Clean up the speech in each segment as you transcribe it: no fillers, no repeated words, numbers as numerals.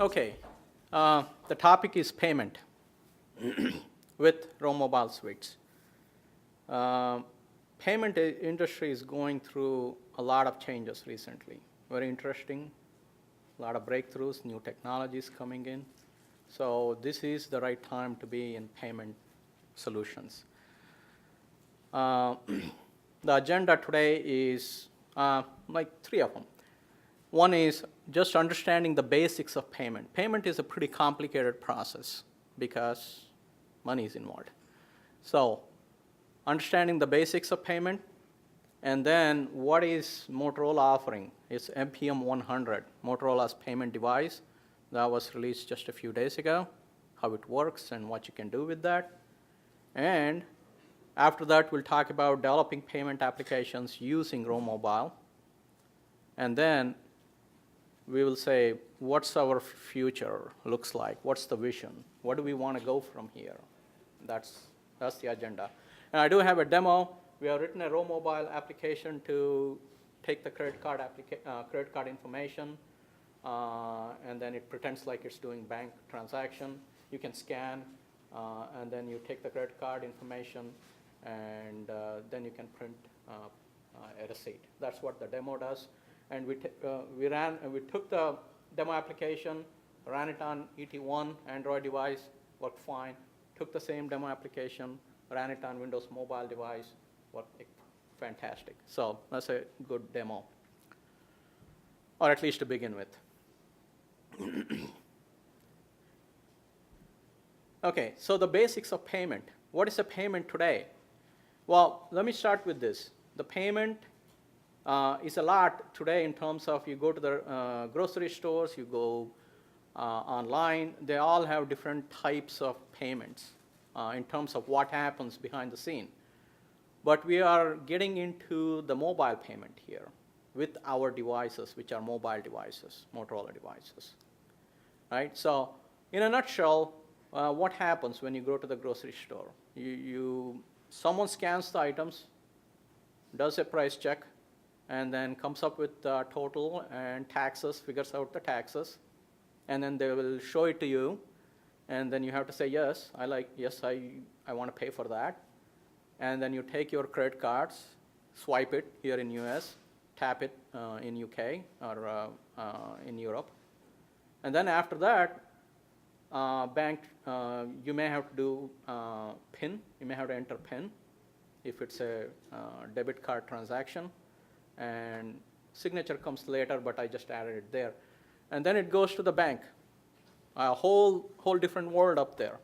Okay, the topic is payment with Rhomobile suites. Payment industry is going through a lot of changes recently. Very interesting, a lot of breakthroughs, new technologies coming in. So this is the right time to be in payment solutions. The agenda today is like three of them. One is just understanding the basics of payment. Payment is a pretty complicated process because money is involved. So understanding the basics of payment, and then what is Motorola offering? It's MPM 100, Motorola's payment device that was released just a few days ago, how it works and what you can do with that. And after that, we'll talk about developing payment applications using Rhomobile. And then we will say, what's our future looks like? What's the vision? What do we want to go from here? That's the agenda. And I do have a demo. We have written a Rhomobile application to take the credit card information, and then it pretends like it's doing bank transaction. You can scan, and then you take the credit card information, and then you can print a receipt. That's what the demo does. And we took the demo application, ran it on ET1 Android device, worked fine. Took the same demo application, ran it on Windows mobile device, worked fantastic. So that's a good demo, or at least to begin with. Okay, so the basics of payment. What is a payment today? Well, let me start with this. The payment is a lot today in terms of you go to the grocery stores, you go online. They all have different types of payments in terms of what happens behind the scene. But we are getting into the mobile payment here with our devices, which are mobile devices, Motorola devices. Right? So in a nutshell, what happens when you go to the grocery store? Someone scans the items, does a price check, and then comes up with the total and taxes, figures out the taxes, and then they will show it to you, and then you have to say, yes, I want to pay for that. And then you take your credit cards, swipe it here in US, tap it in UK or in Europe. And then after that, you may have to do PIN, you may have to enter PIN if it's a debit card transaction. And signature comes later, but I just added it there. And then it goes to the bank. A whole different world up there.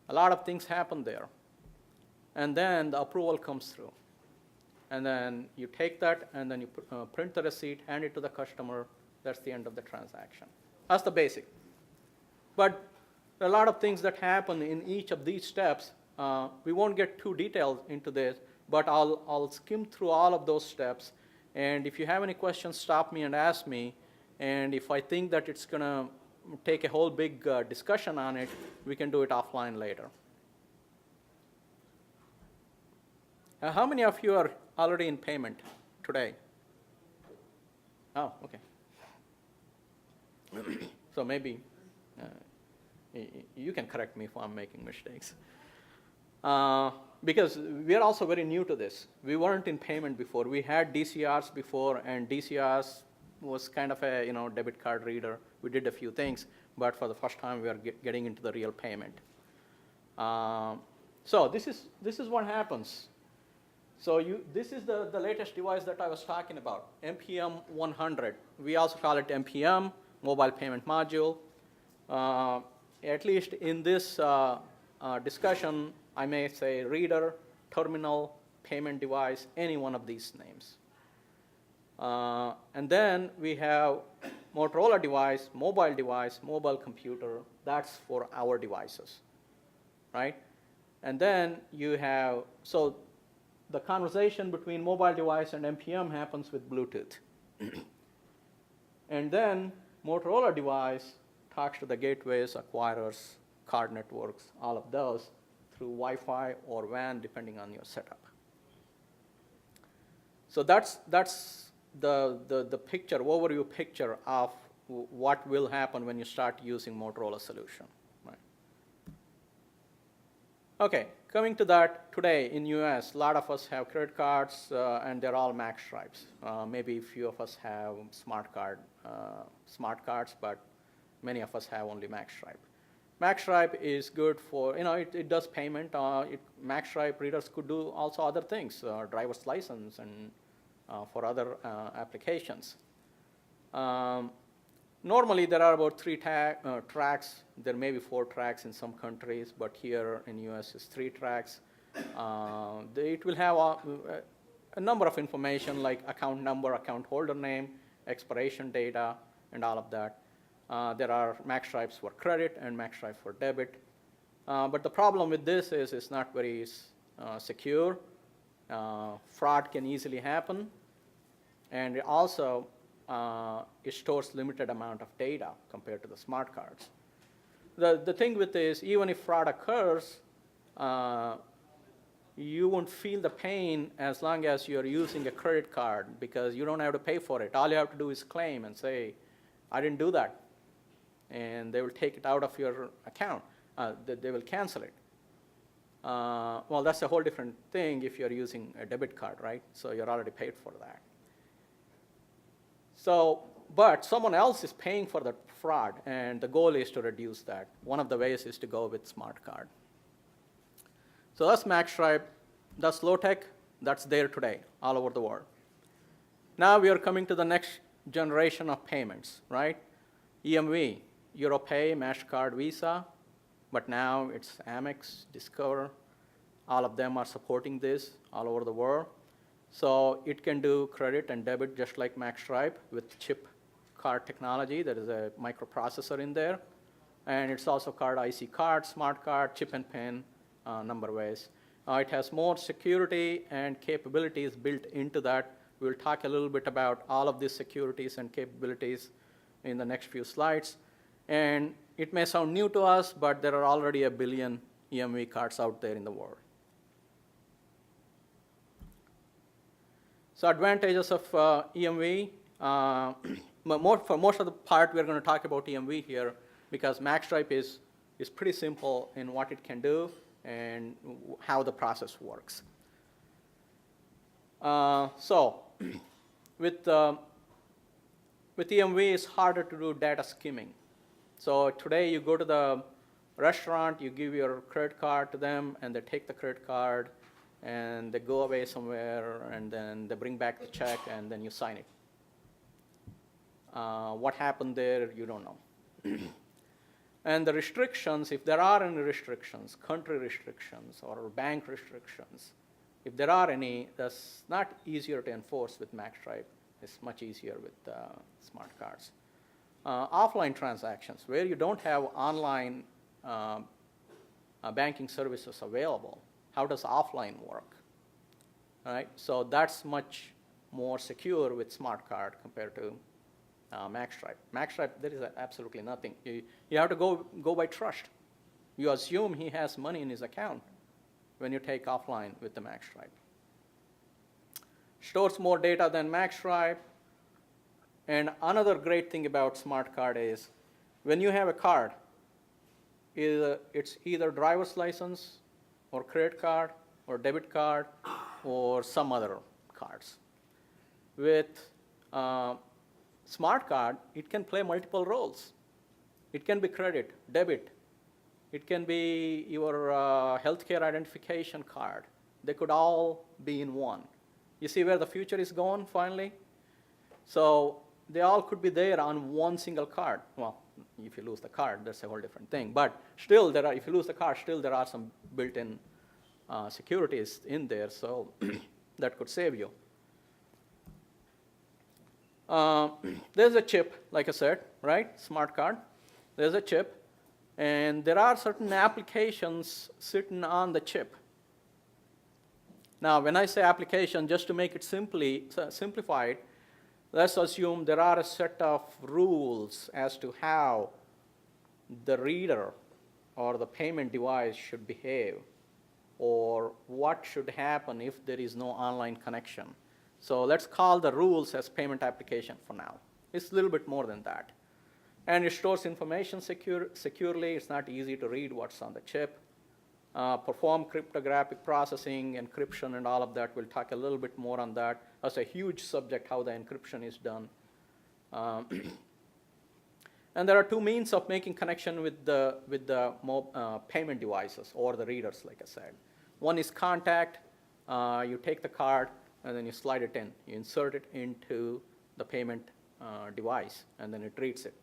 A lot of things happen there. And then the approval comes through. And then you take that, and then you print the receipt, hand it to the customer. That's the end of the transaction. That's the basic. But there are a lot of things that happen in each of these steps. We won't get too detailed into this, but I'll skim through all of those steps. And if you have any questions, stop me and ask me. And if I think that it's going to take a whole big discussion on it, we can do it offline later. How many of you are already in payment today? Oh, okay. So maybe you can correct me if I'm making mistakes. Because we are also very new to this. We weren't in payment before. We had DCRs before, and DCRs was kind of a debit card reader. We did a few things, but for the first time we are getting into the real payment. So this is what happens. So this is the latest device that I was talking about, MPM 100. We also call it MPM, Mobile Payment Module. At least in this discussion, I may say reader, terminal, payment device, any one of these names. And then we have Motorola device, mobile computer. That's for our devices, right? And then you have, so the conversation between mobile device and MPM happens with Bluetooth. And then Motorola device talks to the gateways, acquirers, card networks, all of those through Wi-Fi or WAN, depending on your setup. So that's the picture, overview picture of what will happen when you start using Motorola solution. Right? Okay, coming to that, today in US, a lot of us have credit cards, and they're all Max Stripes. Maybe a few of us have smart cards, but many of us have only Max Stripe. Max Stripe is good for, it does payment. Max Stripe readers could do also other things, driver's license and for other applications. Normally, there are about 3 tracks. There may be 4 tracks in some countries, but here in US, it's 3 tracks. It will have a number of information like account number, account holder name, expiration data, and all of that. There are Max Stripes for credit and Max Stripes for debit. But the problem with this is it's not very secure. Fraud can easily happen. And it also, it stores limited amount of data compared to the smart cards. The thing with this, even if fraud occurs, you won't feel the pain as long as you're using a credit card because you don't have to pay for it. All you have to do is claim and say, I didn't do that. And they will take it out of your account. They will cancel it. Well, that's a whole different thing if you're using a debit card, right? So you're already paid for that. So, but someone else is paying for the fraud, and the goal is to reduce that. One of the ways is to go with smart card. So that's Max Stripe. That's low tech. That's there today, all over the world. Now we are coming to the next generation of payments, right? EMV, EuroPay, MasterCard, Visa, but now it's Amex, Discover. All of them are supporting this all over the world. So it can do credit and debit just like Max Stripe with chip card technology. There is a microprocessor in there. And it's also card IC card, smart card, chip and pin, number of ways. It has more security and capabilities built into that. We'll talk a little bit about all of these securities and capabilities in the next few slides. And it may sound new to us, but there are already 1 billion EMV cards out there in the world. So advantages of EMV. For most of the part, we're going to talk about EMV here because Max Stripe is pretty simple in what it can do and how the process works. So with EMV, it's harder to do data skimming. So today you go to the restaurant, you give your credit card to them, and they take the credit card, and they go away somewhere, and then they bring back the check, and then you sign it. What happened there, you don't know. And the restrictions, if there are any restrictions, country restrictions or bank restrictions, if there are any, that's not easier to enforce with Max Stripe. It's much easier with smart cards. Offline transactions, where you don't have online banking services available. How does offline work? All right, so that's much more secure with smart card compared to Max Stripe. Max Stripe, there is absolutely nothing. You have to go by trust. You assume he has money in his account when you take offline with the Max Stripe. Stores more data than Max Stripe. And another great thing about smart card is when you have a card, it's either driver's license or credit card or debit card or some other cards. With smart card, it can play multiple roles. It can be credit, debit. It can be your healthcare identification card. They could all be in one. You see where the future is going finally? So they all could be there on one single card. Well, if you lose the card, that's a whole different thing. But still, if you lose the card, still there are some built-in securities in there, so that could save you. There's a chip, like I said, right? Smart card. There's a chip. And there are certain applications sitting on the chip. Now, when I say application, just to make it simplified, let's assume there are a set of rules as to how the reader or the payment device should behave, or what should happen if there is no online connection. So let's call the rules as payment application for now. It's a little bit more than that. And it stores information securely. It's not easy to read what's on the chip. Perform cryptographic processing, encryption, and all of that. We'll talk a little bit more on that. That's a huge subject, how the encryption is done. And there are two means of making connection with the payment devices or the readers, like I said. One is contact. You take the card, and then you slide it in. You insert it into the payment device, and then it reads it.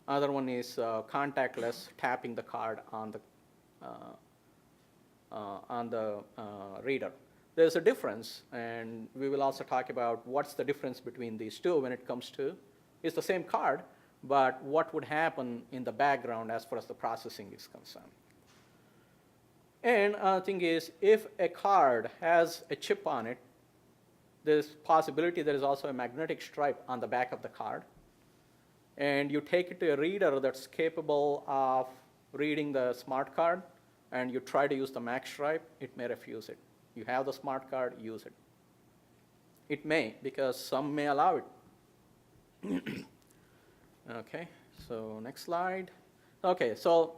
Other one is contactless, tapping the card on the reader. There's a difference, and we will also talk about what's the difference between these two when it comes to, it's the same card, but what would happen in the background as far as the processing is concerned. And the thing is, if a card has a chip on it, there's possibility there is also a magnetic stripe on the back of the card. And you take it to a reader that's capable of reading the smart card, and you try to use the mag stripe, it may refuse it. You have the smart card, use it. It may, because some may allow it. Okay, so next slide. Okay, so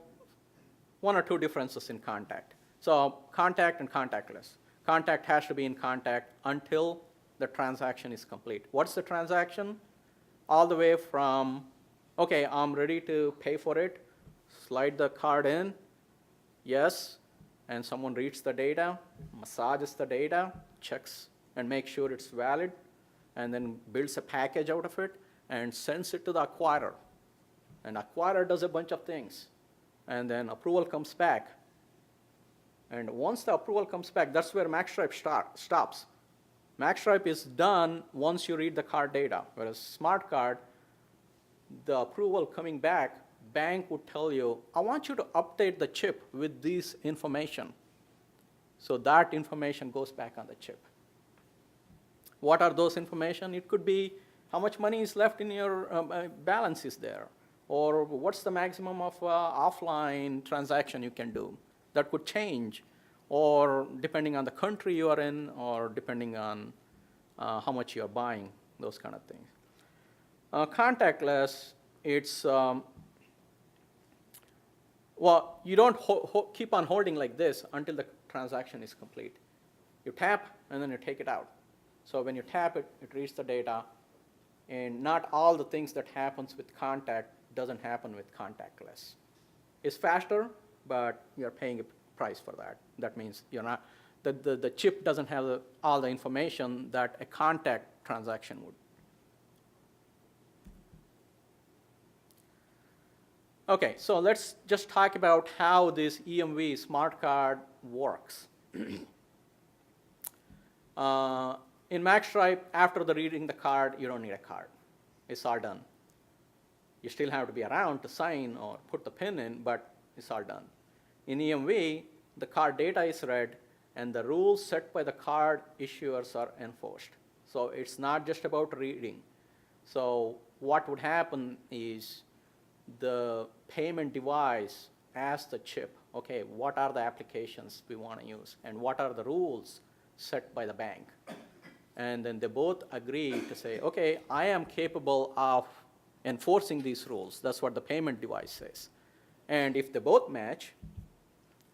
one or two differences in contact. So contact and contactless. Contact has to be in contact until the transaction is complete. What's the transaction? All the way from, okay, I'm ready to pay for it, slide the card in, yes, and someone reads the data, massages the data, checks and makes sure it's valid, and then builds a package out of it and sends it to the acquirer. And acquirer does a bunch of things, and then approval comes back. And once the approval comes back, that's where magstripe stops. Magstripe is done once you read the card data, whereas smart card, the approval coming back, bank would tell you, I want you to update the chip with this information. So that information goes back on the chip. What are those information? It could be how much money is left in your balance is there, or what's the maximum of offline transaction you can do. That could change, or depending on the country you are in, or depending on how much you are buying, those kind of things. Contactless, it's, well, you don't keep on holding like this until the transaction is complete. You tap, and then you take it out. So when you tap it, it reads the data, and not all the things that happens with contact doesn't happen with contactless. It's faster, but you're paying a price for that. That means you're not, the chip doesn't have all the information that a contact transaction would. Okay, so let's just talk about how this EMV smart card works. In magstripe, after reading the card, you don't need a card. It's all done. You still have to be around to sign or put the PIN in, but it's all done. In EMV, the card data is read, and the rules set by the card issuers are enforced. So it's not just about reading. So what would happen is the payment device asks the chip, okay, what are the applications we want to use, and what are the rules set by the bank? And then they both agree to say, okay, I am capable of enforcing these rules. That's what the payment device says. And if they both match,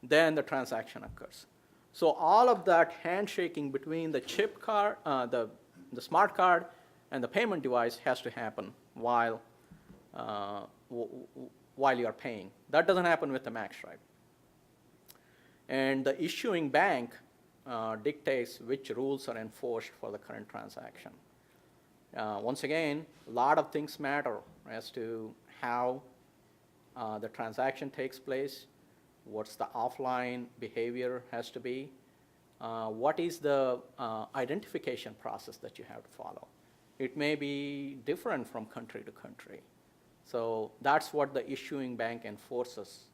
then the transaction occurs. So all of that handshaking between the chip card, the smart card, and the payment device has to happen while you are paying. That doesn't happen with the magstripe. And the issuing bank dictates which rules are enforced for the current transaction. Once again, a lot of things matter as to how the transaction takes place, what's the offline behavior has to be, what is the identification process that you have to follow. It may be different from country to country. So that's what the issuing bank enforces.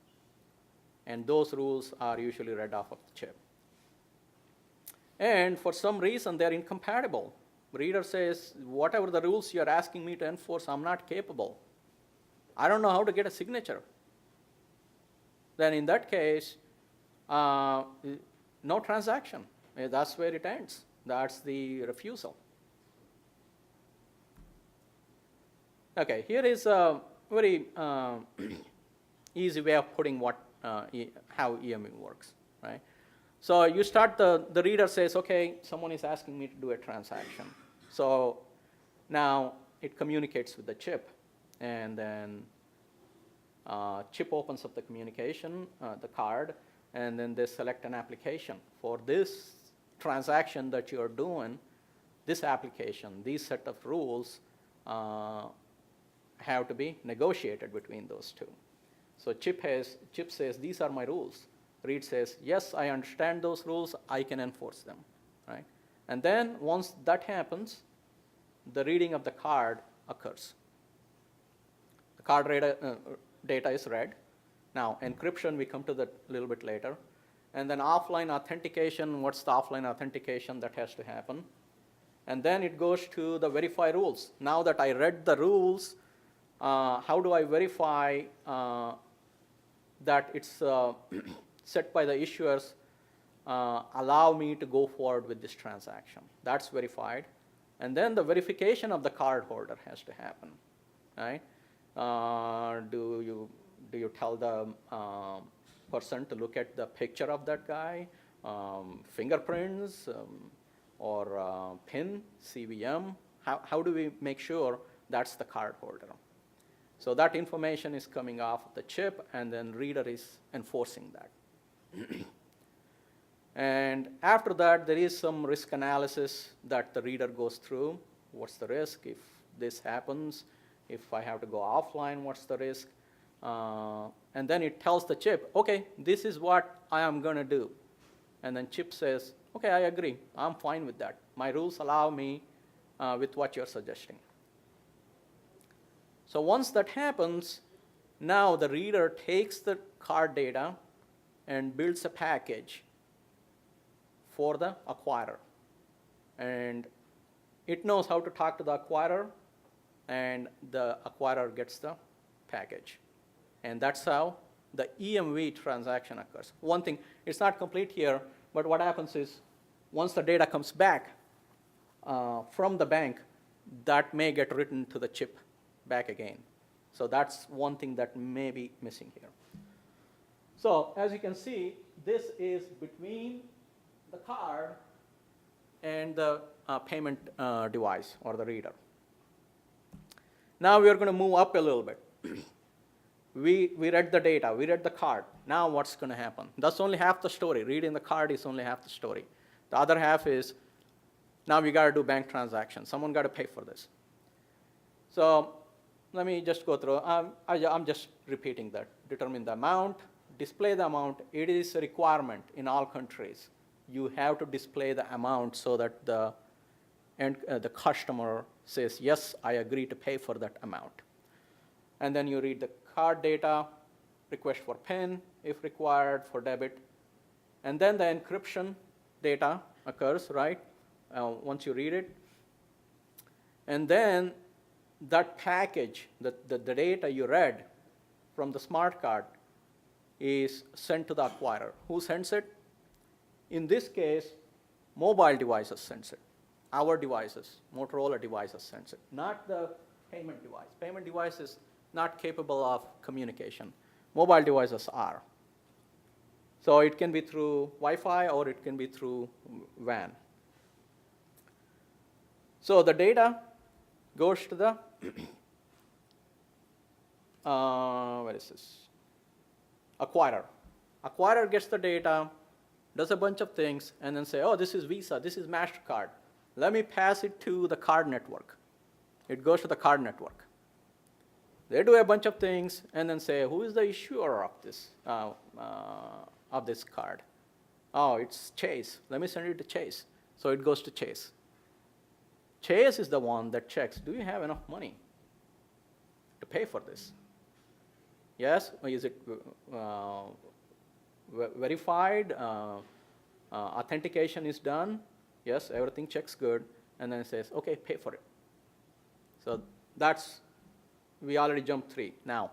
And those rules are usually read off of the chip. And for some reason, they're incompatible. Reader says, whatever the rules you're asking me to enforce, I'm not capable. I don't know how to get a signature. Then in that case, no transaction. That's where it ends. That's the refusal. Okay, here is very easy way of putting how EMV works, right? So you start, the reader says, okay, someone is asking me to do a transaction. So now it communicates with the chip, and then chip opens up the communication, the card, and then they select an application. For this transaction that you're doing, this application, these set of rules have to be negotiated between those two. So chip says, these are my rules. Read says, yes, I understand those rules, I can enforce them, right? And then once that happens, the reading of the card occurs. The card data is read. Now, encryption, we come to that a little bit later. And then offline authentication, what's the offline authentication that has to happen? And then it goes to the verify rules. Now that I read the rules, how do I verify that it's set by the issuers allow me to go forward with this transaction? That's verified. And then the verification of the card holder has to happen, right? Do you tell the person to look at the picture of that guy, fingerprints, or PIN, CVM? How do we make sure that's the card holder? So that information is coming off the chip, and then reader is enforcing that. And after that, there is some risk analysis that the reader goes through. What's the risk if this happens? If I have to go offline, what's the risk? And then it tells the chip, okay, this is what I am going to do. And then chip says, okay, I agree. I'm fine with that. My rules allow me with what you're suggesting. So once that happens, now the reader takes the card data and builds a package for the acquirer. And it knows how to talk to the acquirer, and the acquirer gets the package. And that's how the EMV transaction occurs. One thing, it's not complete here, but what happens is once the data comes back from the bank, that may get written to the chip back again. So that's one thing that may be missing here. So as you can see, this is between the card and the payment device or the reader. Now we are going to move up a little bit. We read the data, we read the card. Now what's going to happen? That's only half the story. Reading the card is only half the story. The other half is, now we got to do bank transactions. Someone got to pay for this. So let me just go through. I'm just repeating that. Determine the amount, display the amount. It is a requirement in all countries. You have to display the amount so that the customer says, yes, I agree to pay for that amount. And then you read the card data, request for PIN if required for debit. And then the encryption data occurs, right, once you read it. And then that package, the data you read from the smart card is sent to the acquirer. Who sends it? In this case, mobile devices sends it. Our devices, Motorola devices sends it, not the payment device. Payment device is not capable of communication. Mobile devices are. So it can be through Wi-Fi or it can be through WAN. So the data goes to the, where is this? Acquirer. Acquirer gets the data, does a bunch of things, and then say, oh, this is Visa, this is MasterCard. Let me pass it to the card network. It goes to the card network. They do a bunch of things and then say, who is the issuer of this card? Oh, it's Chase. Let me send it to Chase. So it goes to Chase. Chase is the one that checks, do you have enough money to pay for this? Yes, or is it verified? Authentication is done. Yes, everything checks good. And then it says, okay, pay for it. So that's, we already jumped 3. Now,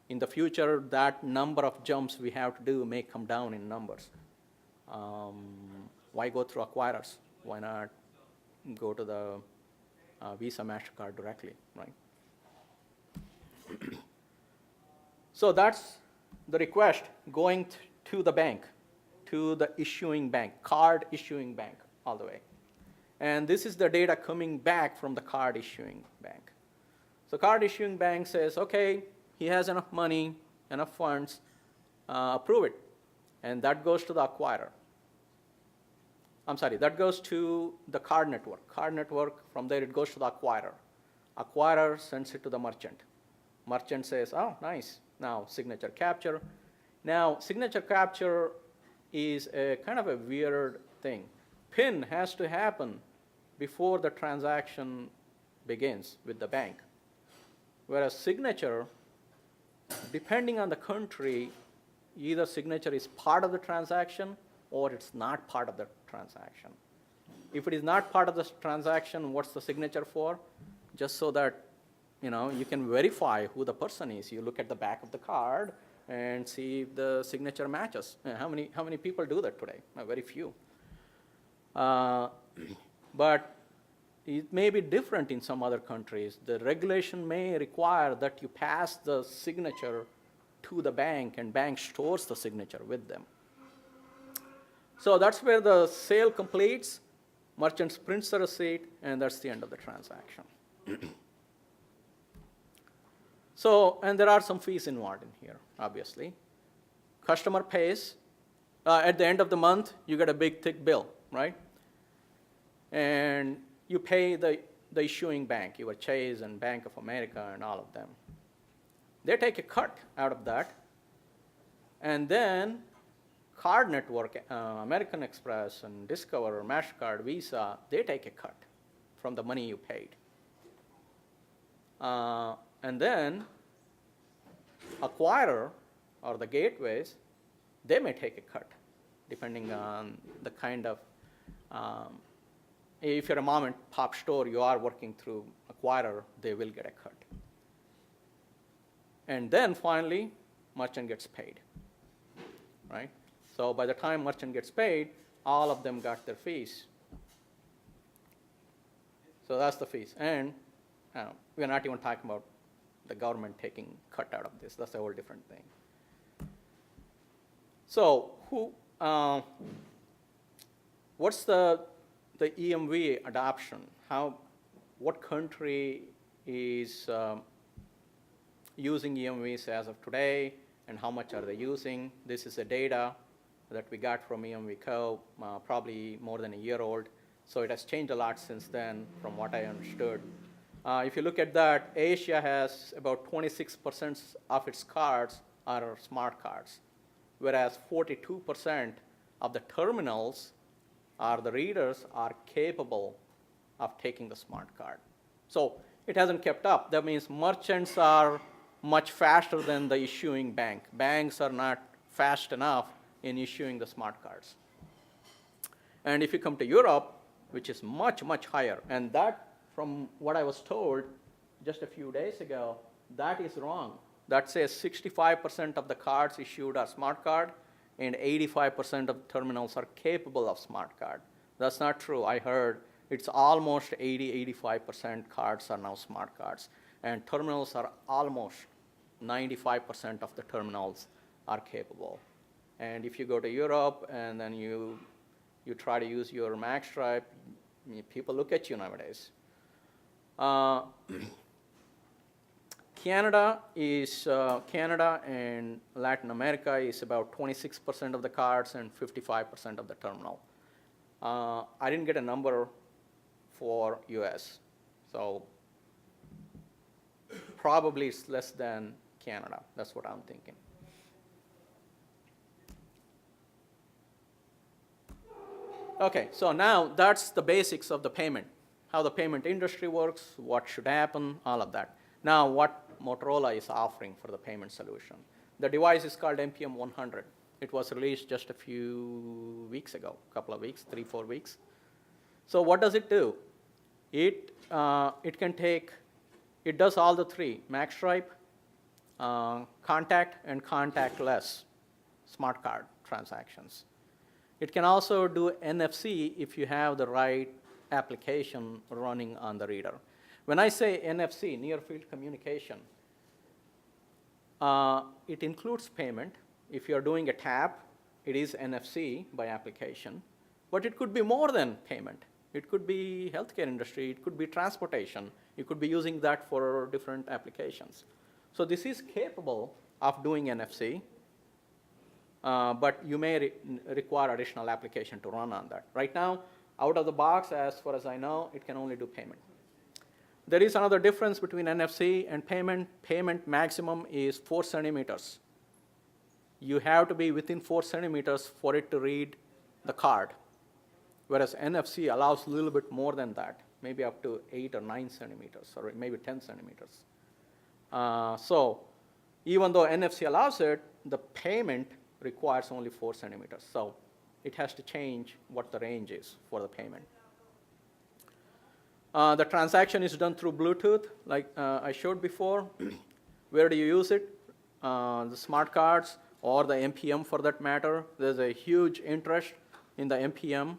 in the future, that number of jumps we have to do may come down in numbers. Why go through acquirers? Why not go to the Visa, MasterCard directly, right? So that's the request going to the bank, to the issuing bank, card issuing bank, all the way. And this is the data coming back from the card issuing bank. So card issuing bank says, okay, he has enough money, enough funds, approve it. And that goes to the acquirer. I'm sorry, that goes to the card network. Card network, from there it goes to the acquirer. Acquirer sends it to the merchant. Merchant says, oh, nice. Now signature capture. Now signature capture is a kind of a weird thing. PIN has to happen before the transaction begins with the bank. Whereas signature, depending on the country, either signature is part of the transaction or it's not part of the transaction. If it is not part of the transaction, what's the signature for? Just so that you can verify who the person is. You look at the back of the card and see if the signature matches. How many people do that today? Very few. But it may be different in some other countries. The regulation may require that you pass the signature to the bank, and bank stores the signature with them. So that's where the sale completes, merchant prints the receipt, and that's the end of the transaction. So, and there are some fees involved in here, obviously. Customer pays. At the end of the month, you get a big, thick bill, right? And you pay the issuing bank, your Chase and Bank of America and all of them. They take a cut out of that. And then card network, American Express and Discover, MasterCard, Visa, they take a cut from the money you paid. And then acquirer or the gateways, they may take a cut depending on the kind of, if you're a mom and pop store, you are working through acquirer, they will get a cut. And then finally, merchant gets paid, right? So by the time merchant gets paid, all of them got their fees. So that's the fees. And we're not even talking about the government taking cut out of this. That's a whole different thing. So what's the EMV adoption? What country is using EMVs as of today, and how much are they using? This is the data that we got from EMV Co, probably more than a year old. So it has changed a lot since then from what I understood. If you look at that, Asia has about 26% of its cards are smart cards, whereas 42% of the terminals or the readers are capable of taking the smart card. So it hasn't kept up. That means merchants are much faster than the issuing bank. Banks are not fast enough in issuing the smart cards. And if you come to Europe, which is much, much higher, and that, from what I was told just a few days ago, that is wrong. That says 65% of the cards issued are smart card, and 85% of terminals are capable of smart card. That's not true. I heard it's almost 85% cards are now smart cards, and terminals are almost 95% of the terminals are capable. And if you go to Europe and then you try to use your MagStripe, people look at you nowadays. Canada and Latin America is about 26% of the cards and 55% of the terminal. I didn't get a number for US, so probably it's less than Canada. That's what I'm thinking. Okay, so now that's the basics of the payment, how the payment industry works, what should happen, all of that. Now, what Motorola is offering for the payment solution. The device is called MPM 100. It was released just a few weeks ago, a couple of weeks, 3-4 weeks. So what does it do? It does all the three: MagStripe, contact, and contactless smart card transactions. It can also do NFC if you have the right application running on the reader. When I say NFC, near field communication, It includes payment. If you're doing a tap, it is NFC by application, but it could be more than payment. It could be healthcare industry, it could be transportation. You could be using that for different applications. So this is capable of doing NFC, but you may require additional application to run on that. Right now, out of the box, as far as I know, it can only do payment. There is another difference between NFC and payment. Payment maximum is 4 centimeters. You have to be within 4 centimeters for it to read the card, whereas NFC allows a little bit more than that, maybe up to 8 or 9 centimeters, or maybe 10 centimeters. So even though NFC allows it, the payment requires only 4 centimeters. So it has to change what the range is for the payment. The transaction is done through Bluetooth, like I showed before. Where do you use it? The smart cards or the MPM for that matter. There's a huge interest in the MPM.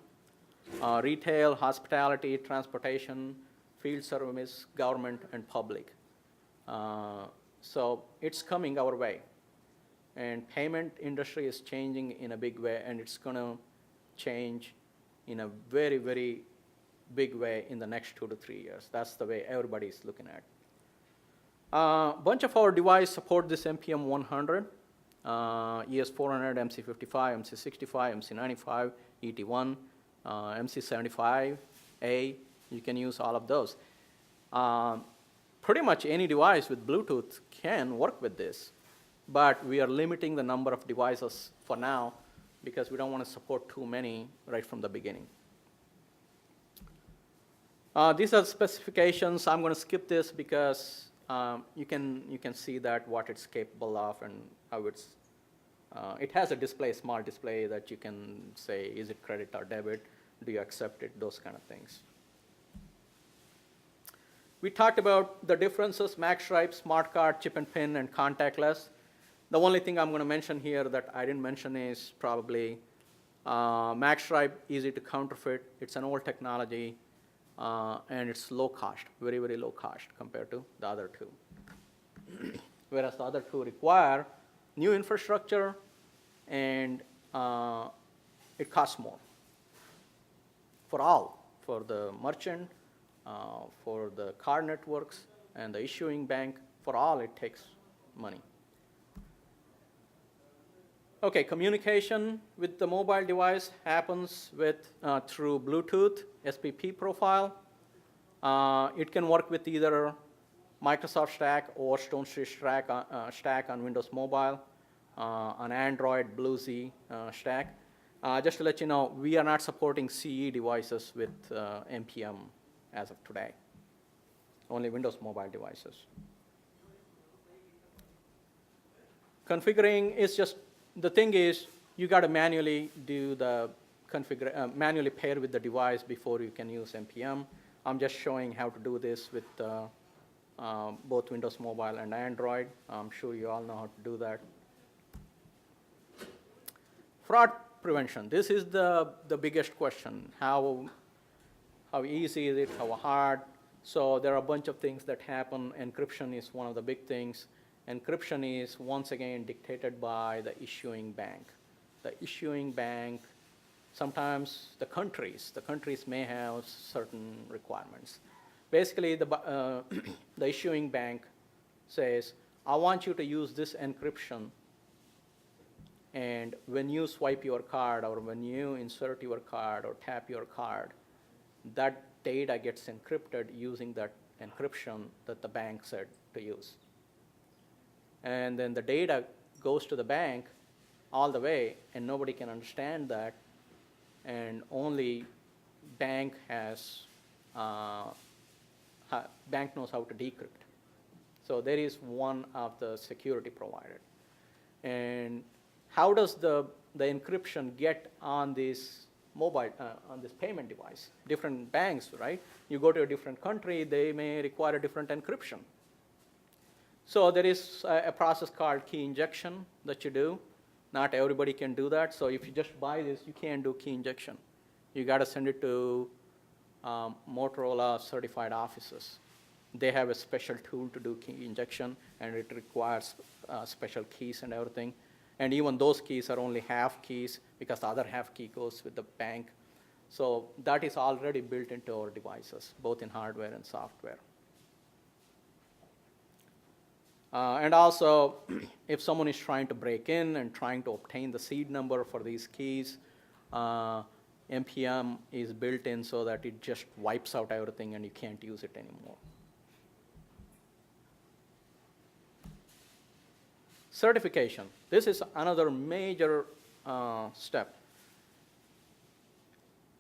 Retail, hospitality, transportation, field service, government, and public. So it's coming our way. And payment industry is changing in a big way, and it's going to change in a very, very big way in the next 2 to 3 years. That's the way everybody is looking at. A bunch of our devices support this MPM 100, ES400, MC55, MC65, MC95, ET1, MC75A. You can use all of those. Pretty much any device with Bluetooth can work with this, but we are limiting the number of devices for now because we don't want to support too many right from the beginning. These are specifications. I'm going to skip this because you can see that what it's capable of and how it's. It has a display, small display that you can say, is it credit or debit? Do you accept it? Those kind of things. We talked about the differences: MagStripe, smart card, chip and pin, and contactless. The only thing I'm going to mention here that I didn't mention is probably MagStripe, easy to counterfeit. It's an old technology. And it's low cost, very, very low cost compared to the other two. Whereas the other two require new infrastructure, and it costs more for all, for the merchant, for the card networks, and the issuing bank. For all, it takes money. Okay, communication with the mobile device happens through Bluetooth SPP profile. It can work with either Microsoft Stack or Stone Street Stack on Windows Mobile, on Android BlueZ Stack. Just to let you know, we are not supporting CE devices with MPM as of today. Only Windows Mobile devices. Configuring is just. The thing is, you got to manually do the manually pair with the device before you can use MPM. I'm just showing how to do this with both Windows Mobile and Android. I'm sure you all know how to do that. Fraud prevention. This is the biggest question. How easy is it? How hard? So there are a bunch of things that happen. Encryption is one of the big things. Encryption is, once again, dictated by the issuing bank. The issuing bank, sometimes the countries may have certain requirements. Basically, the issuing bank says, I want you to use this encryption, and when you swipe your card or when you insert your card or tap your card, that data gets encrypted using that encryption that the bank said to use. And then the data goes to the bank all the way, and nobody can understand that, and only bank bank knows how to decrypt. So there is one of the security provided. And how does the encryption get on this mobile, on this payment device? Different banks, right? You go to a different country, they may require a different encryption. So there is a process called key injection that you do. Not everybody can do that. So if you just buy this, you can't do key injection. You got to send it to Motorola certified offices. they have a special tool to do key injection, and it requires special keys and everything. And even those keys are only half keys because the other half key goes with the bank. So that is already built into our devices, both in hardware and software. And also, if someone is trying to break in and trying to obtain the seed number for these keys, NPM is built in so that it just wipes out everything and you can't use it anymore. Certification. This is another major step.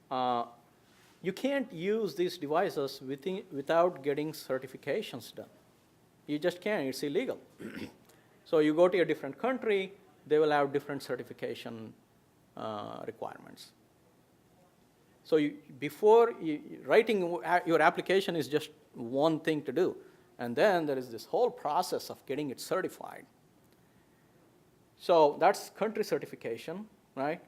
You can't use these devices without getting certifications done. You just can't, it's illegal. So you go to a different country, they will have different certification requirements. So before writing your application is just one thing to do. And then there is this whole process of getting it certified. So that's country certification, right?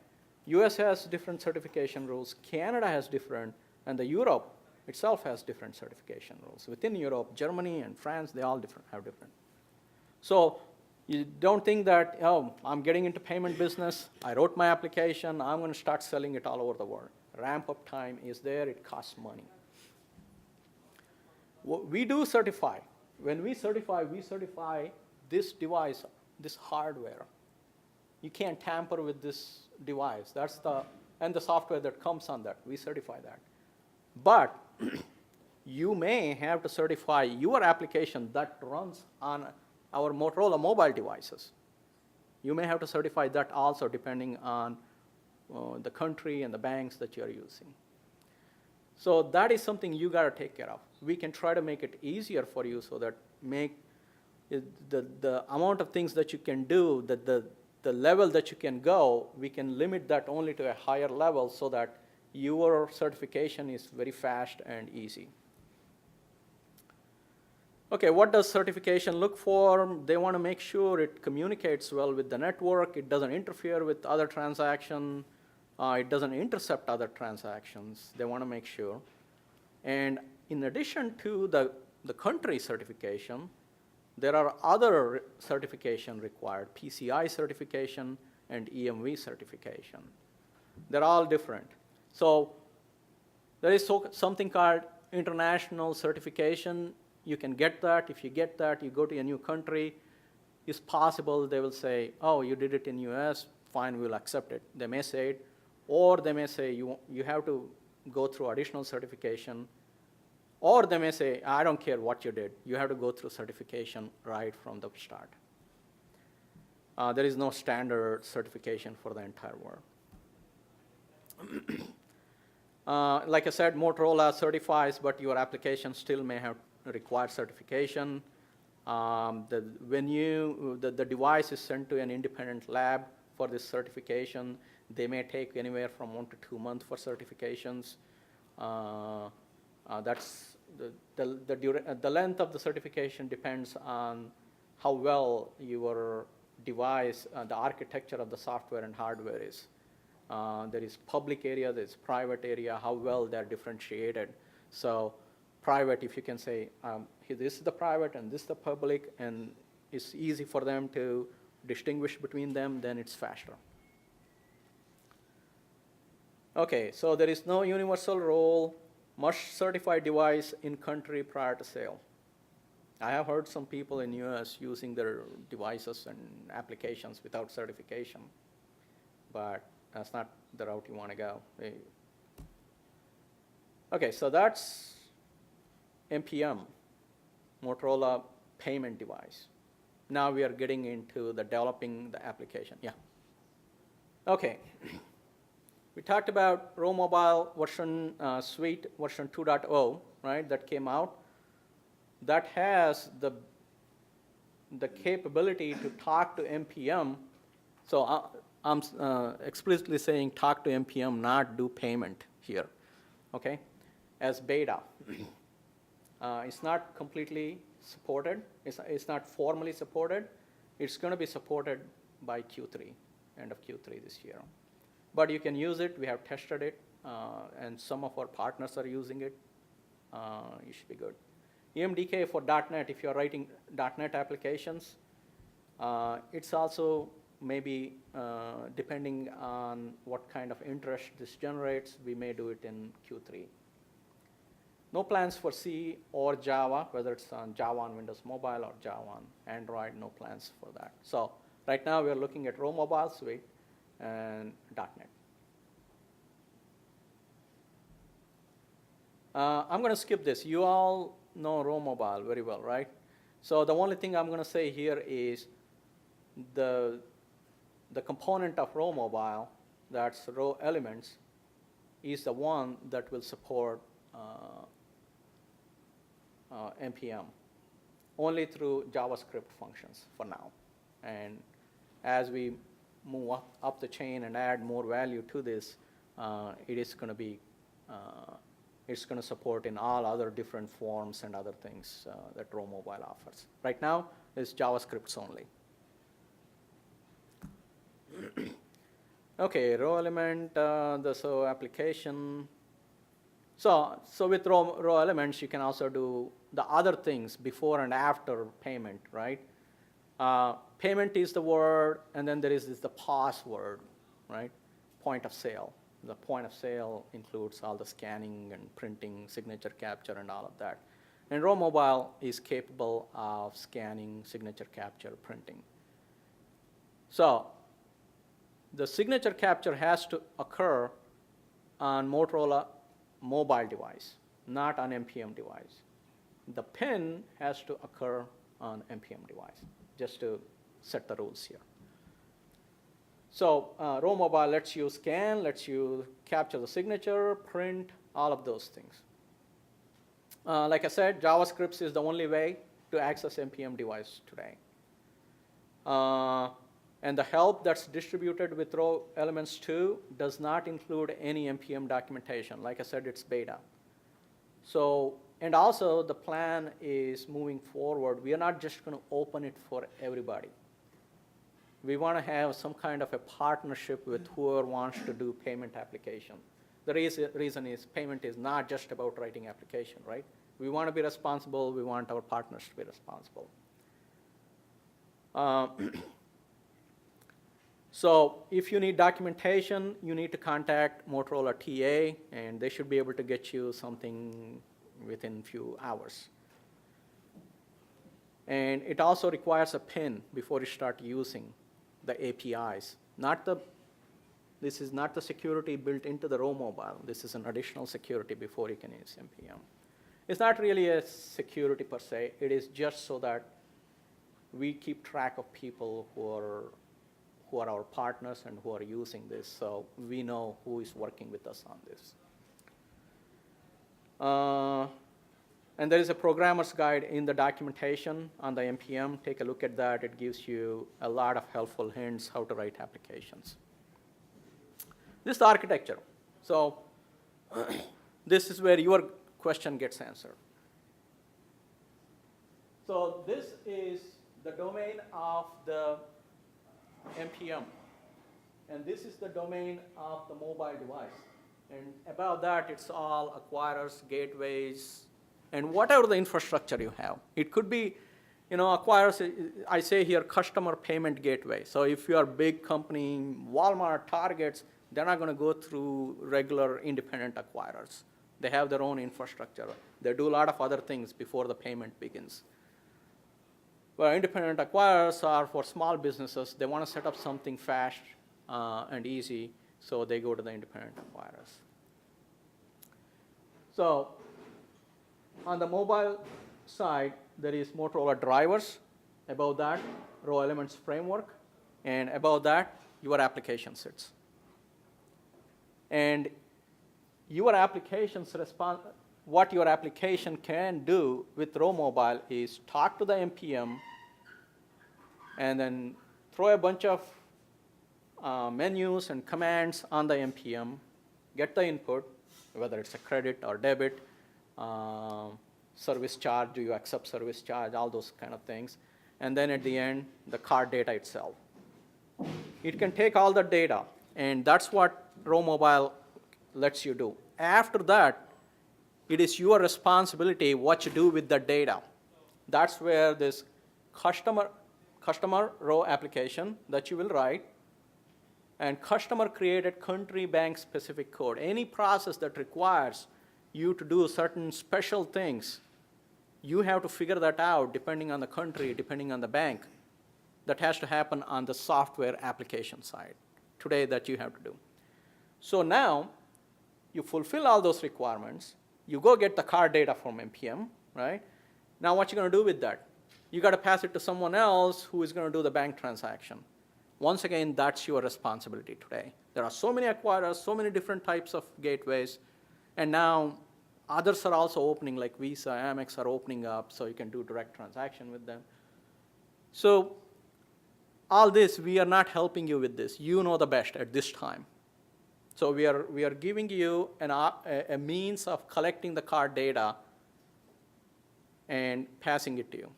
US has different certification rules, Canada has different, and the Europe itself has different certification rules. Within Europe, Germany and France, they all have different. So you don't think that, oh, I'm getting into payment business, I wrote my application, I'm going to start selling it all over the world. Ramp-up time is there, it costs money. We do certify. When we certify this device, this hardware. You can't tamper with this device. And the software that comes on that, we certify that. But you may have to certify your application that runs on our Motorola mobile devices. You may have to certify that also depending on the country and the banks that you're using. So that is something you got to take care of. We can try to make it easier for you so that the amount of things that you can do, the level that you can go, we can limit that only to a higher level so that your certification is very fast and easy. Okay, what does certification look for? They want to make sure it communicates well with the network, it doesn't interfere with other transactions, it doesn't intercept other transactions. They want to make sure. And in addition to the country certification, there are other certification required, PCI certification and EMV certification. They're all different. So there is something called international certification. You can get that. If you get that, you go to a new country. It's possible they will say, oh, you did it in US, fine, we'll accept it. They may say it. Or they may say, you have to go through additional certification. Or they may say, I don't care what you did. You have to go through certification right from the start. There is no standard certification for the entire world. Like I said, Motorola certifies, but your application still may have required certification. When the device is sent to an independent lab for this certification, they may take anywhere from 1 to 2 months for certifications. That's the length of the certification depends on how well your device, the architecture of the software and hardware is. There is public area, there is private area, how well they're differentiated. So private, if you can say, this is the private and this is the public, and it's easy for them to distinguish between them, then it's faster. Okay, so there is no universal role. Must certify device in country prior to sale. I have heard some people in US using their devices and applications without certification, but that's not the route you want to go. Okay, so that's NPM, Motorola payment device. Now we are getting into the developing the application. Yeah. Okay. We talked about Rhomobile version suite version 2.0, right? That came out. That has the capability to talk to NPM. So I'm explicitly saying talk to NPM, not do payment here. Okay, as beta. It's not completely supported. It's not formally supported. It's going to be supported by Q3, end of Q3 this year. But you can use it. We have tested it, and some of our partners are using it. You should be good. EMDK for .NET, if you're writing .NET applications, it's also maybe depending on what kind of interest this generates, we may do it in Q3. No plans for C or Java, whether it's on Java on Windows Mobile or Java on Android, no plans for that. So right now we're looking at Rhomobile Suite and .NET. I'm going to skip this. You all know Rhomobile very well, right? So the only thing I'm going to say here is the component of Rhomobile, that's row elements, is the one that will support NPM only through JavaScript functions for now. And as we move up the chain and add more value to this, it is going to be it's going to support in all other different forms and other things that Rhomobile offers. Right now, it's JavaScripts only. Okay, row element, so application. So with row elements, you can also do the other things before and after payment, right? Payment is the word, and then there is the password, right? Point of sale. The point of sale includes all the scanning and printing, signature capture, and all of that. And Rhomobile is capable of scanning, signature capture, printing. So the signature capture has to occur on Motorola mobile device, not on NPM device. The PIN has to occur on NPM device, just to set the rules here. So Rhomobile lets you scan, lets you capture the signature, print, all of those things. Like I said, JavaScript is the only way to access NPM device today. And the help that's distributed with row elements 2 does not include any NPM documentation. Like I said, it's beta. So, and also the plan is moving forward. We are not just going to open it for everybody. We want to have some kind of a partnership with whoever wants to do payment application. The reason is payment is not just about writing application, right? We want to be responsible. We want our partners to be responsible. So if you need documentation, you need to contact Motorola TA, and they should be able to get you something within a few hours. And it also requires a PIN before you start using the APIs. This is not the security built into the Rhomobile. This is an additional security before you can use NPM. It's not really a security per se. It is just so that we keep track of people who are our partners and who are using this, so we know who is working with us on this. And there is a programmer's guide in the documentation on the NPM. Take a look at that. It gives you a lot of helpful hints how to write applications. This is the architecture. So this is where your question gets answered. So this is the domain of the NPM. And this is the domain of the mobile device. And above that, it's all acquirers, gateways, and whatever the infrastructure you have. It could be, acquirers, I say here, customer payment gateway. So if you are a big company, Walmart, Targets, they're not going to go through regular independent acquirers. They have their own infrastructure. They do a lot of other things before the payment begins. But independent acquirers are for small businesses. They want to set up something fast and easy, so they go to the independent acquirers. So on the mobile side, there is Motorola drivers. Above that, row elements framework. And above that, your application sits. And your applications what your application can do with Rhomobile is talk to the NPM and then throw a bunch of menus and commands on the NPM, get the input, whether it's a credit or debit, service charge, do you accept service charge, all those kind of things. And then at the end, the card data itself. It can take all the data, and that's what Rhomobile lets you do. After that, It is your responsibility what you do with the data. That's where this customer row application that you will write and customer created country bank specific code. Any process that requires you to do certain special things, you have to figure that out depending on the country, depending on the bank. That has to happen on the software application side today that you have to do. So now you fulfill all those requirements. You go get the card data from NPM, right? Now what you going to do with that? You got to pass it to someone else who is going to do the bank transaction. Once again, that's your responsibility today. There are so many acquirers, so many different types of gateways, and now others are also opening, like Visa, Amex are opening up, so you can do direct transaction with them. So all this, we are not helping you with this. You know the best at this time. So we are giving you a means of collecting the card data and passing it to you.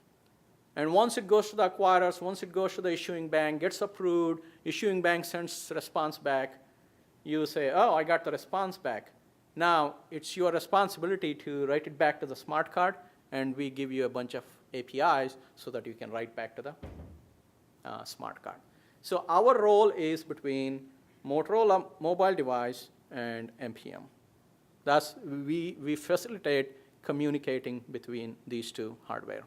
And once it goes to the acquirers, once it goes to the issuing bank, gets approved, issuing bank sends response back, you say, oh, I got the response back. Now it's your responsibility to write it back to the smart card, and we give you a bunch of APIs so that you can write back to the smart card. So our role is between Motorola mobile device and NPM. Thus, we facilitate communicating between these two hardware.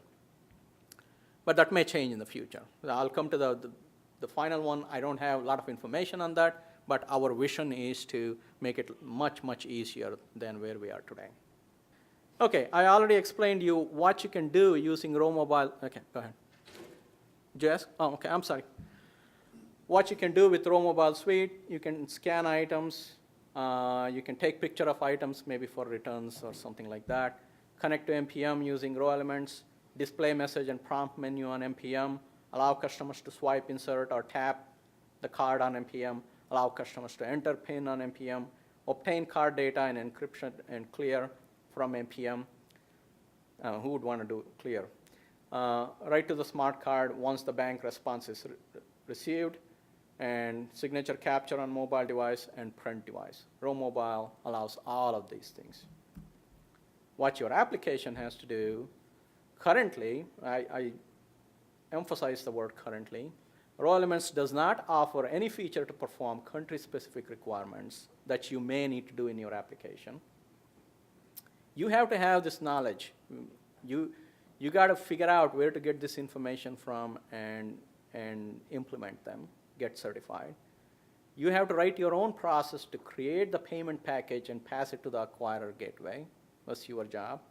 But that may change in the future. I'll come to the final one. I don't have a lot of information on that, but our vision is to make it much, much easier than where we are today. Okay, I already explained you what you can do using Rhomobile. Okay, go ahead. Jess? Oh, okay, I'm sorry. What you can do with Rhomobile Suite, you can scan items, you can take picture of items maybe for returns or something like that, connect to NPM using row elements, display message and prompt menu on NPM, allow customers to swipe, insert, or tap the card on NPM, allow customers to enter PIN on NPM, obtain card data and encryption and clear from NPM. Who would want to do clear? Write to the smart card once the bank response is received, and signature capture on mobile device and print device. Rhomobile allows all of these things. What your application has to do, currently, I emphasize the word currently, Row Elements does not offer any feature to perform country-specific requirements that you may need to do in your application. You have to have this knowledge. You got to figure out where to get this information from and implement them, get certified. You have to write your own process to create the payment package and pass it to the acquirer gateway. That's your job.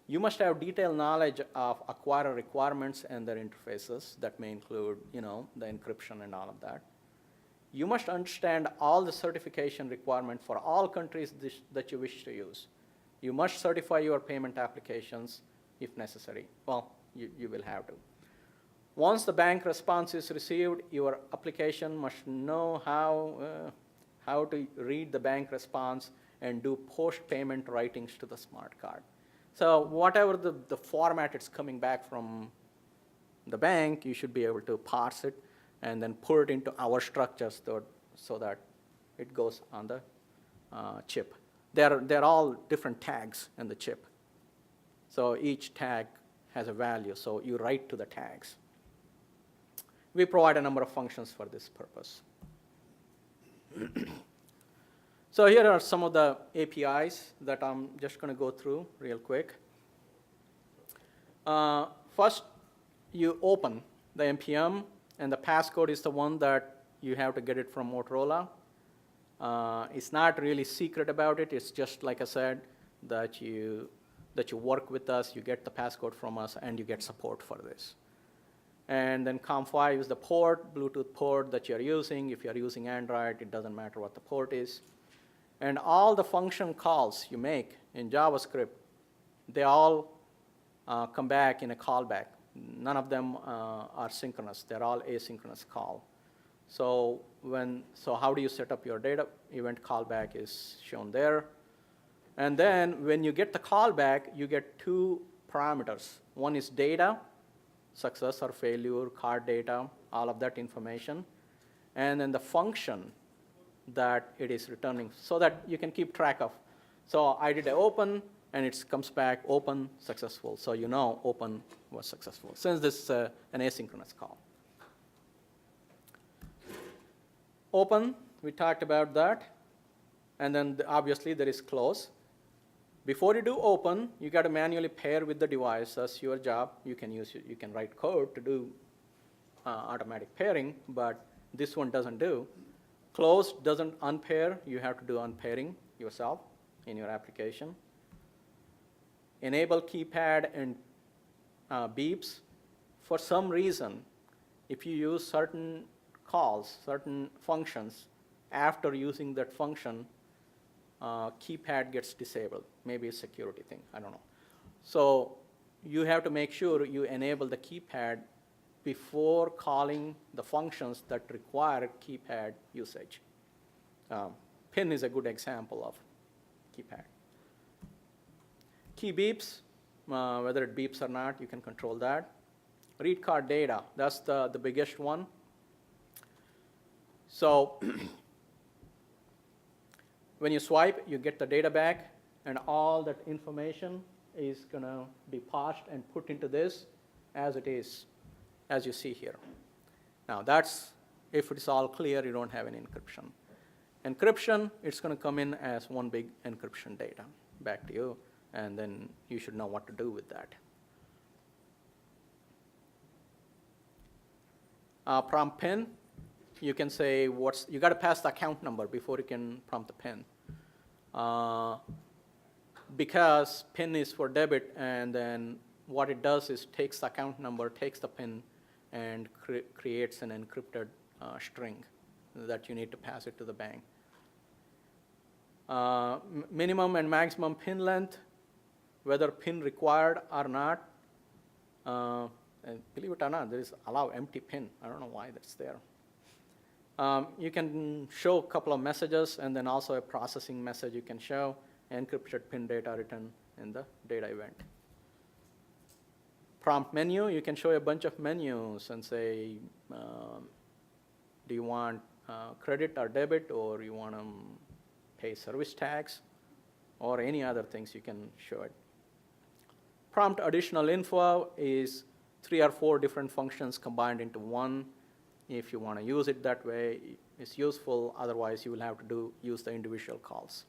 You must have detailed knowledge of acquirer requirements and their interfaces that may include, the encryption and all of that. You must understand all the certification requirements for all countries that you wish to use. You must certify your payment applications if necessary. Well, you will have to. Once the bank response is received, your application must know how to read the bank response and do post-payment writings to the smart card. So whatever the format it's coming back from the bank, you should be able to parse it and then put it into our structures so that it goes on the chip. They're all different tags in the chip. So each tag has a value, so you write to the tags. We provide a number of functions for this purpose. So here are some of the APIs that I'm just going to go through real quick. First, you open the NPM, and the passcode is the one that you have to get it from Motorola. It's not really secret about it. It's just, like I said, that you work with us, you get the passcode from us, and you get support for this. And then COM5 is the port, Bluetooth port that you're using. If you're using Android, it doesn't matter what the port is. And all the function calls you make in JavaScript, they all come back in a callback. None of them are synchronous. They're all asynchronous call. So how do you set up your data? Event callback is shown there. And then when you get the callback, you get two parameters. One is data, success or failure, card data, all of that information. And then the function that it is returning so that you can keep track of. So I did an open, and it comes back open, successful. So you know open was successful, since this is an asynchronous call. Open, we talked about that. And then obviously there is close. Before you do open, you got to manually pair with the device. That's your job. You can write code to do automatic pairing, but this one doesn't do. Close doesn't unpair. You have to do unpairing yourself in your application. Enable keypad and beeps. For some reason, if you use certain calls, certain functions, after using that function, keypad gets disabled. Maybe a security thing, I don't know. So you have to make sure you enable the keypad before calling the functions that require keypad usage. Pin is a good example of keypad. Key beeps, whether it beeps or not, you can control that. Read card data, that's the biggest one. So when you swipe, you get the data back, and all that information is going to be parsed and put into this as it is, as you see here. Now that's, if it's all clear, you don't have any encryption. Encryption, it's going to come in as one big encryption data back to you, and then you should know what to do with that. Prompt pin, you can say you got to pass the account number before you can prompt the pin. Because pin is for debit, and then what it does is takes the account number, takes the pin, and creates an encrypted string that you need to pass it to the bank. Minimum and maximum pin length, whether pin required or not. And believe it or not, there is allow empty pin. I don't know why that's there. You can show a couple of messages, and then also a processing message you can show, encrypted pin data written in the data event. Prompt menu, you can show a bunch of menus and say, do you want credit or debit, or you want to pay service tax, or any other things you can show it. Prompt additional info is 3 or 4 different functions combined into one. If you want to use it that way, it's useful. Otherwise, you will have to use the individual calls.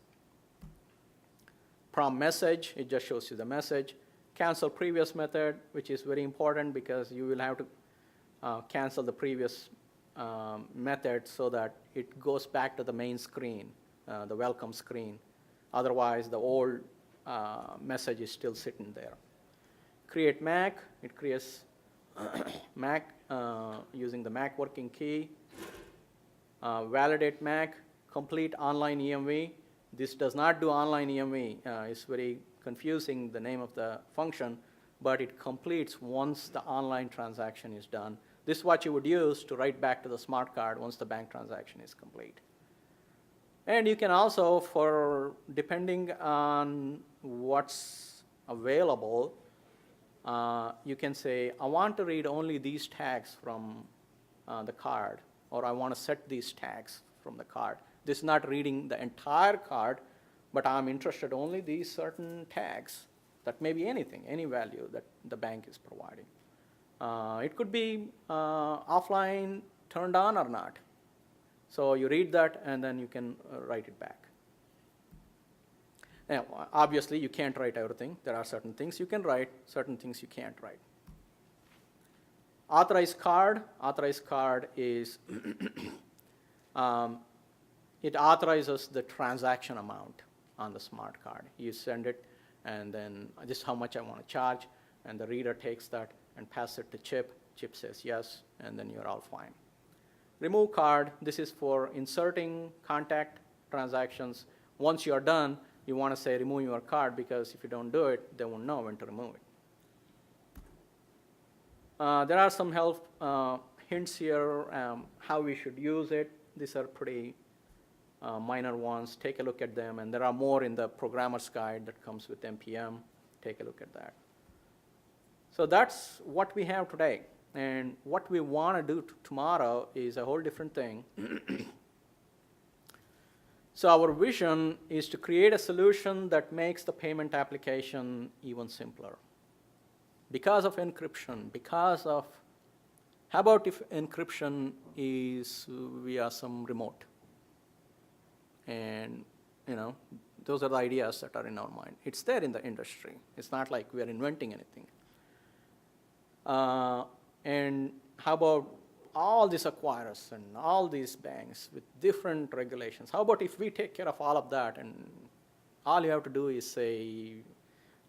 Prompt message, it just shows you the message. Cancel previous method, which is very important because you will have to cancel the previous method so that it goes back to the main screen, the welcome screen. Otherwise, the old message is still sitting there. Create Mac, it creates Mac using the Mac working key. Validate Mac, complete online EMV. This does not do online EMV. It's very confusing, the name of the function, but it completes once the online transaction is done. This is what you would use to write back to the smart card once the bank transaction is complete. And you can also, depending on what's available, you can say, I want to read only these tags from the card, or I want to set these tags from the card. This is not reading the entire card, but I'm interested only these certain tags. That may be anything, any value that the bank is providing. It could be offline, turned on or not. So you read that, and then you can write it back. Now, obviously, you can't write everything. There are certain things you can write, certain things you can't write. Authorized card is, it authorizes the transaction amount on the smart card. You send it, and then this is how much I want to charge, and the reader takes that and passes it to Chip. Chip says yes, and then you're all fine. Remove card, this is for inserting contact transactions. Once you're done, you want to say remove your card, because if you don't do it, they won't know when to remove it. There are some help hints here, how we should use it. These are pretty minor ones. Take a look at them, and there are more in the programmer's guide that comes with NPM. Take a look at that. So that's what we have today. And what we want to do tomorrow is a whole different thing. So our vision is to create a solution that makes the payment application even simpler. Because of encryption, how about if encryption is via some remote? And, those are the ideas that are in our mind. It's there in the industry. It's not like we are inventing anything. And how about all these acquirers and all these banks with different regulations? How about if we take care of all of that, and all you have to do is say,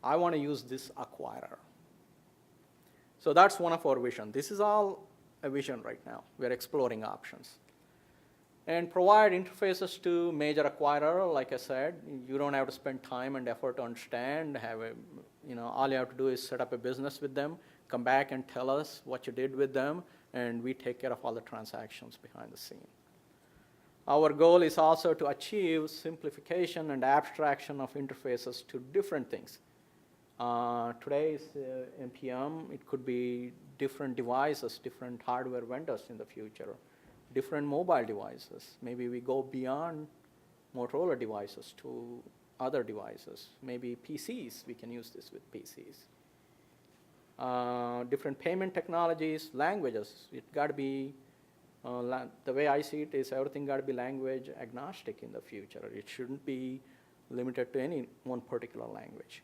I want to use this acquirer. So that's one of our vision. This is all a vision right now. We're exploring options. And provide interfaces to major acquirer. Like I said, you don't have to spend time and effort to understand. All you have to do is set up a business with them, come back and tell us what you did with them, and we take care of all the transactions behind the scene. Our goal is also to achieve simplification and abstraction of interfaces to different things. Today's NPM, it could be different devices, different hardware vendors in the future, different mobile devices. Maybe we go beyond Motorola devices to other devices. Maybe PCs, we can use this with PCs. Different payment technologies, languages. It got to be, the way I see it is everything got to be language agnostic in the future. It shouldn't be limited to any one particular language.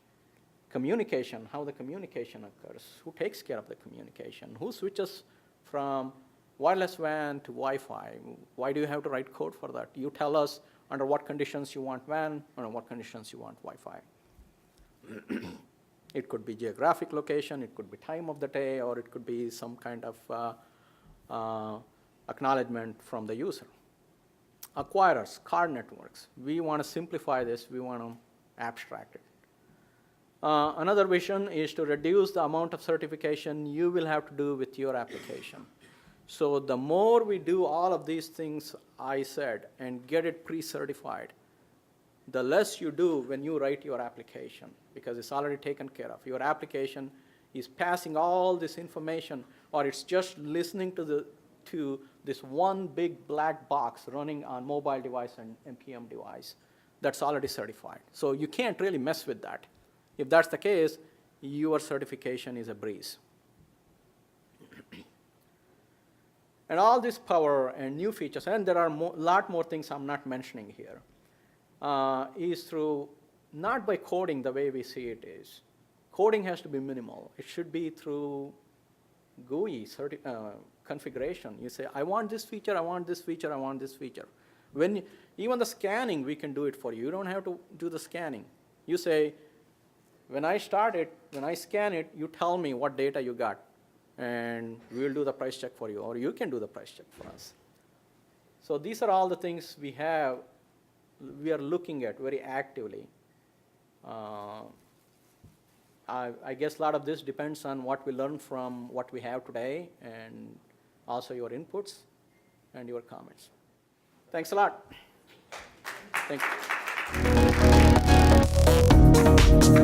Communication, how the communication occurs, who takes care of the communication, who switches from wireless WAN to Wi-Fi. Why do you have to write code for that? You tell us under what conditions you want WAN, under what conditions you want Wi-Fi. It could be geographic location, it could be time of the day, or it could be some kind of acknowledgement from the user. Acquirers, card networks. We want to simplify this, we want to abstract it. Another vision is to reduce the amount of certification you will have to do with your application. So the more we do all of these things I said and get it pre-certified, the less you do when you write your application, because it's already taken care of. Your application is passing all this information, or it's just listening to this one big black box running on mobile device and NPM device that's already certified. So you can't really mess with that. If that's the case, your certification is a breeze. And all this power and new features, and there are a lot more things I'm not mentioning here, is through, not by coding the way we see it is. Coding has to be minimal. It should be through GUI configuration. You say, I want this feature, I want this feature, I want this feature. Even the scanning, we can do it for you. You don't have to do the scanning. You say, when I scan it, you tell me what data you got, and we'll do the price check for you, or you can do the price check for us. So these are all the things we are looking at very actively. I guess a lot of this depends on what we learn from what we have today, and also your inputs and your comments. Thanks a lot. Thank you.